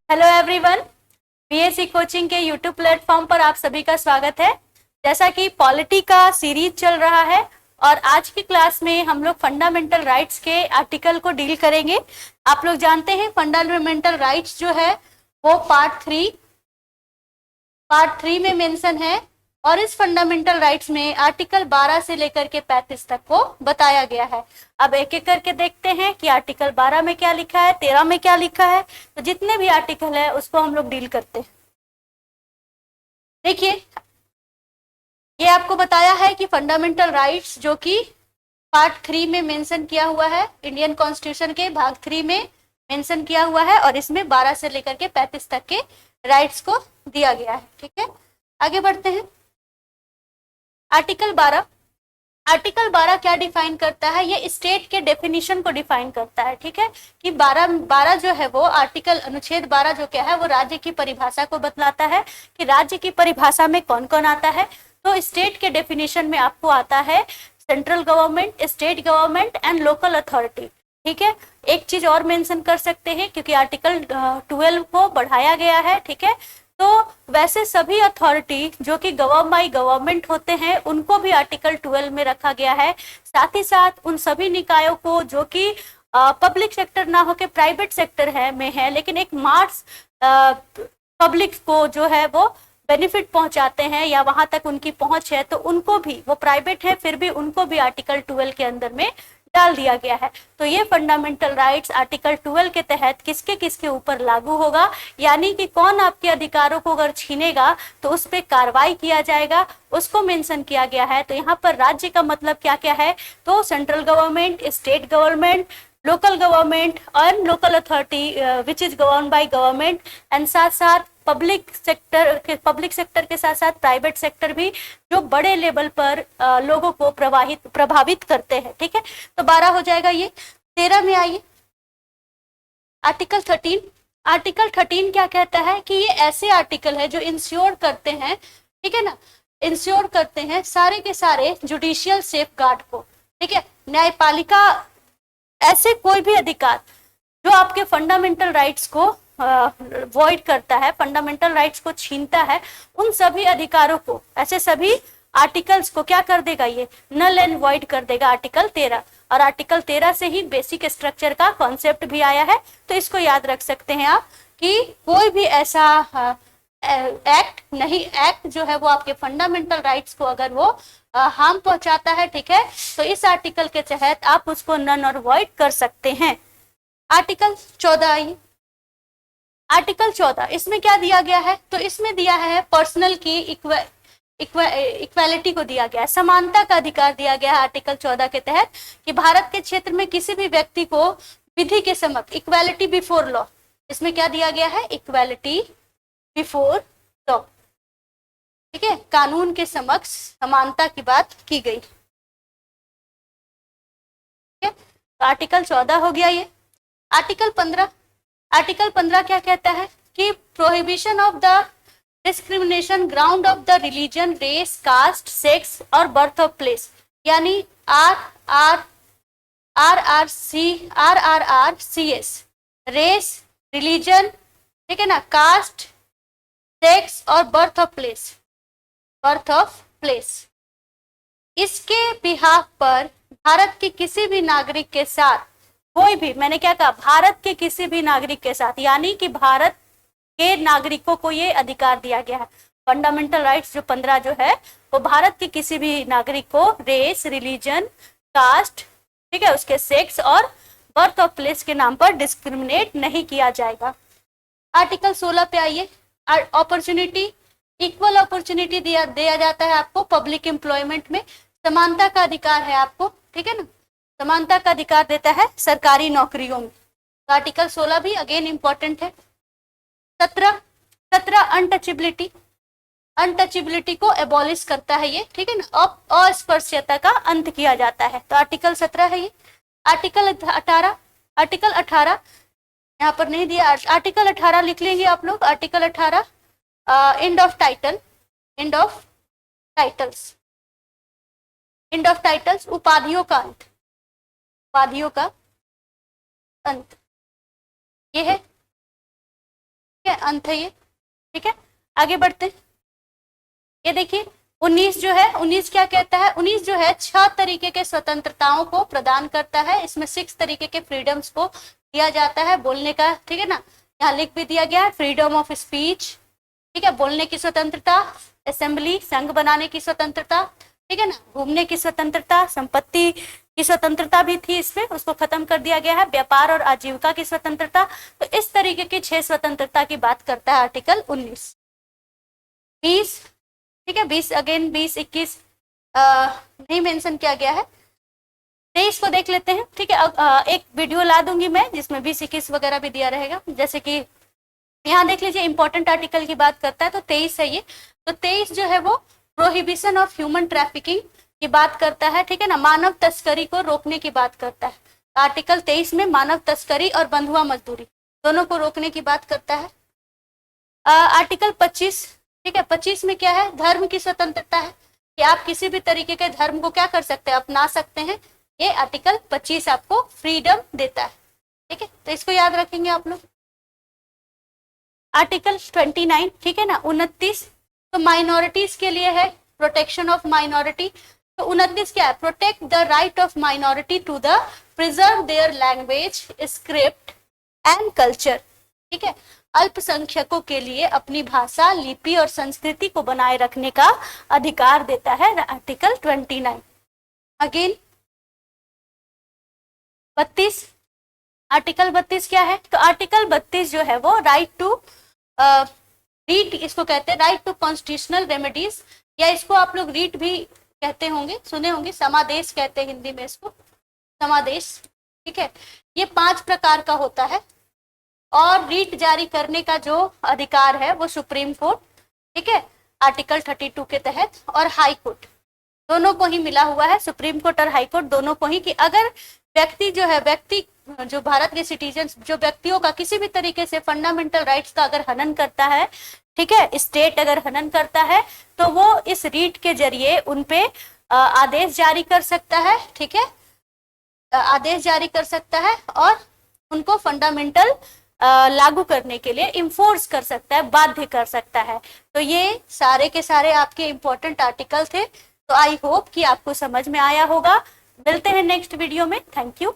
Hello everyone, BSc coaching के YouTube platform पर आप सभी का स्वागत है। जैसा कि पॉलिटी का सीरीज चल रहा है और आज की क्लास में हम लोग फंडामेंटल राइट्स के आर्टिकल को डील करेंगे। आप लोग जानते हैं फंडामेंटल राइट्स जो है वो पार्ट थ्री में मेंशन है और इस फंडामेंटल राइट्स में आर्टिकल 12 से लेकर के 35 तक को बताया गया है। अब एक एक करके देखते हैं कि आर्टिकल 12 में क्या लिखा है, 13 में क्या लिखा है। तो जितने भी आर्टिकल है उसको हम लोग डील करते हैं। देखिए, ये आपको बताया है कि फंडामेंटल राइट्स जो कि पार्ट 3 में मेंशन किया हुआ है, इंडियन कॉन्स्टिट्यूशन के भाग 3 में मेंशन किया हुआ है और इसमें 12 से लेकर के 35 तक के राइट्स को दिया गया है। ठीक है, आगे बढ़ते हैं। आर्टिकल 12 क्या डिफाइन करता है? ये स्टेट के डेफिनेशन को डिफाइन करता है। ठीक है, कि 12 जो है वो आर्टिकल अनुच्छेद 12 जो क्या है वो राज्य की परिभाषा को बतलाता है कि राज्य की परिभाषा में कौन कौन आता है। तो स्टेट के डेफिनेशन में आपको आता है central government, state government and local authority. ठीक है, एक चीज और मेंशन कर सकते हैं क्योंकि आर्टिकल 12 को बढ़ाया गया है। ठीक है, तो वैसे सभी अथॉरिटी जो कि गवर्न बाई गवर्नमेंट होते हैं उनको भी आर्टिकल 12 में रखा गया है। साथ ही साथ उन सभी निकायों को जो कि पब्लिक सेक्टर ना होके प्राइवेट सेक्टर है में है, लेकिन एक मास पब्लिक को जो है वो बेनिफिट पहुंचाते हैं या वहां तक उनकी पहुंच है, तो उनको भी, वो प्राइवेट है फिर भी उनको भी आर्टिकल 12 के अंदर में डाल दिया गया है। तो ये फंडामेंटल राइट्स आर्टिकल 12 के तहत किसके किसके ऊपर लागू होगा, यानी कि कौन आपके अधिकारों को अगर छीनेगा तो उस पर कार्रवाई किया जाएगा, उसको मेंशन किया गया है। तो यहाँ पर राज्य का मतलब क्या क्या है? तो central government, state government, local government और local authority which is govern by government and साथ साथ पब्लिक सेक्टर के साथ साथ प्राइवेट सेक्टर भी जो बड़े लेवल पर लोगों को प्रभावित करते हैं। ठीक है, तो 12 हो जाएगा ये। 13 में आइए, आर्टिकल 13 क्या कहता है कि ये ऐसे आर्टिकल है जो इंश्योर करते हैं, ठीक है ना, इंश्योर करते हैं सारे के सारे जुडिशियल सेफ गार्ड को। ठीक है, न्यायपालिका ऐसे कोई भी अधिकार जो आपके फंडामेंटल राइट्स को वॉइड करता है, फंडामेंटल राइट्स को छीनता है, उन सभी अधिकारों को, ऐसे सभी आर्टिकल्स को क्या कर देगा? ये नल एंड वॉइड कर देगा आर्टिकल 13। और आर्टिकल 13 से ही बेसिक स्ट्रक्चर का कॉन्सेप्ट भी आया है। तो इसको याद रख सकते हैं आप कि कोई भी ऐसा एक्ट जो है वो आपके फंडामेंटल राइट्स को अगर वो हार्म पहुंचाता है, ठीक है, तो इस आर्टिकल के तहत आप उसको नन और वॉइड कर सकते हैं। आर्टिकल 14 आइए, आर्टिकल 14 इसमें क्या दिया गया है? तो इसमें दिया है पर्सनल की इक्वालिटी को दिया गया है, समानता का अधिकार दिया गया है आर्टिकल 14 के तहत कि भारत के क्षेत्र में किसी भी व्यक्ति को विधि के समक्ष, इक्वालिटी बिफोर लॉ, इसमें क्या दिया गया है? Equality before law. ठीक है, कानून के समक्ष समानता की बात की गई। ठीक है, तो आर्टिकल 14 हो गया ये। आर्टिकल 15 क्या कहता है कि prohibition of the discrimination ground of the religion, race, caste, sex और बर्थ ऑफ प्लेस, यानी RRRCS, रेस, रिलीजन, ठीक है ना, कास्ट, सेक्स और बर्थ ऑफ प्लेस, इसके बिहाफ पर भारत के किसी भी नागरिक के साथ कोई भी, मैंने क्या कहा, भारत के किसी भी नागरिक के साथ, यानी कि भारत के नागरिकों को ये अधिकार दिया गया है। फंडामेंटल राइट्स जो 15 जो है वो भारत के किसी भी नागरिक को रेस, रिलीजन, कास्ट, ठीक है, उसके सेक्स और बर्थ ऑफ प्लेस के नाम पर डिस्क्रिमिनेट नहीं किया जाएगा। आर्टिकल 16 पे आइए, अपॉर्चुनिटी, इक्वल अपॉर्चुनिटी दिया जाता है आपको पब्लिक एम्प्लॉयमेंट में, समानता का अधिकार है आपको, ठीक है ना, समानता का अधिकार देता है सरकारी नौकरियों में। तो आर्टिकल 16 भी अगेन इंपॉर्टेंट है। 17 अनटचेबिलिटी को एबॉलिश करता है ये, ठीक है ना, अस्पृश्यता का अंत किया जाता है। तो आर्टिकल 17 है ये। आर्टिकल 18 यहाँ पर नहीं दिया, आर्टिकल 18 लिख लेंगे आप लोग। आर्टिकल 18 एंड ऑफ टाइटल्स, उपाधियों का अंत, ये है। ठीक है, अंत है ये। ठीक है, आगे बढ़ते हैं। ये देखिए 19 जो है, 19 क्या कहता है, 19 जो है 6 तरीके के स्वतंत्रताओं को प्रदान करता है। इसमें 6 तरीके के फ्रीडम्स को दिया जाता है बोलने का, ठीक है ना, यहाँ लिख भी दिया गया है, फ्रीडम ऑफ स्पीच, ठीक है, बोलने की स्वतंत्रता, असेंबली संघ बनाने की स्वतंत्रता, ठीक है ना, घूमने की स्वतंत्रता, संपत्ति की स्वतंत्रता भी थी इसमें, उसको खत्म कर दिया गया है, व्यापार और आजीविका की स्वतंत्रता। तो इस तरीके की 6 स्वतंत्रता की बात करता है आर्टिकल 19। 20, ठीक है, 20 अगेन 20 21 नहीं मेंशन किया गया है। 23 को देख लेते हैं, ठीक है, एक वीडियो ला दूंगी मैं जिसमें 20 21 वगैरह भी दिया रहेगा। जैसे कि यहाँ देख लीजिए इंपॉर्टेंट आर्टिकल की बात करता है, तो 23 है ये। तो 23 जो है वो प्रोहिबिशन ऑफ ह्यूमन ट्रैफिकिंग की बात करता है, ठीक है ना, मानव तस्करी को रोकने की बात करता है। आर्टिकल 23 में मानव तस्करी और बंधुआ मजदूरी दोनों को रोकने की बात करता है। आर्टिकल 25, ठीक है, 25 में क्या है, धर्म की स्वतंत्रता है कि आप किसी भी तरीके के धर्म को क्या कर सकते हैं, अपना सकते हैं। ये आर्टिकल 25 आपको फ्रीडम देता है, ठीक है, तो इसको याद रखेंगे आप लोग। आर्टिकल 29, ठीक है ना, 29 तो माइनॉरिटीज के लिए है, प्रोटेक्शन ऑफ माइनॉरिटी। तो 29 क्या है, protect the right of minority to the preserve their language, script and culture, ठीक है, अल्पसंख्यकों के लिए अपनी भाषा, लिपि और संस्कृति को बनाए रखने का अधिकार देता है आर्टिकल 29। अगेन 32, आर्टिकल 32 क्या है, तो आर्टिकल 32 जो है वो राइट टू रीट, इसको कहते हैं राइट टू कॉन्स्टिट्यूशनल रेमेडीज, या इसको आप लोग रीट भी कहते होंगे, सुने होंगे, समादेश कहते हैं हिंदी में इसको, समादेश, ठीक है। ये 5 प्रकार का होता है और रीट जारी करने का जो अधिकार है वो सुप्रीम कोर्ट, ठीक है, आर्टिकल 32 के तहत, और हाई कोर्ट, दोनों को ही मिला हुआ है, सुप्रीम कोर्ट और हाई कोर्ट दोनों को ही, कि अगर व्यक्ति जो है, व्यक्ति जो भारत के सिटीजन, जो व्यक्तियों का किसी भी तरीके से फंडामेंटल राइट्स का अगर हनन करता है, ठीक है, स्टेट अगर हनन करता है, तो वो इस रीट के जरिए उनपे आदेश जारी कर सकता है, ठीक है, आदेश जारी कर सकता है और उनको फंडामेंटल लागू करने के लिए इन्फोर्स कर सकता है, बाध्य कर सकता है। तो ये सारे के सारे आपके इंपॉर्टेंट आर्टिकल थे। तो आई होप कि आपको समझ में आया होगा। मिलते हैं नेक्स्ट वीडियो में। Thank you.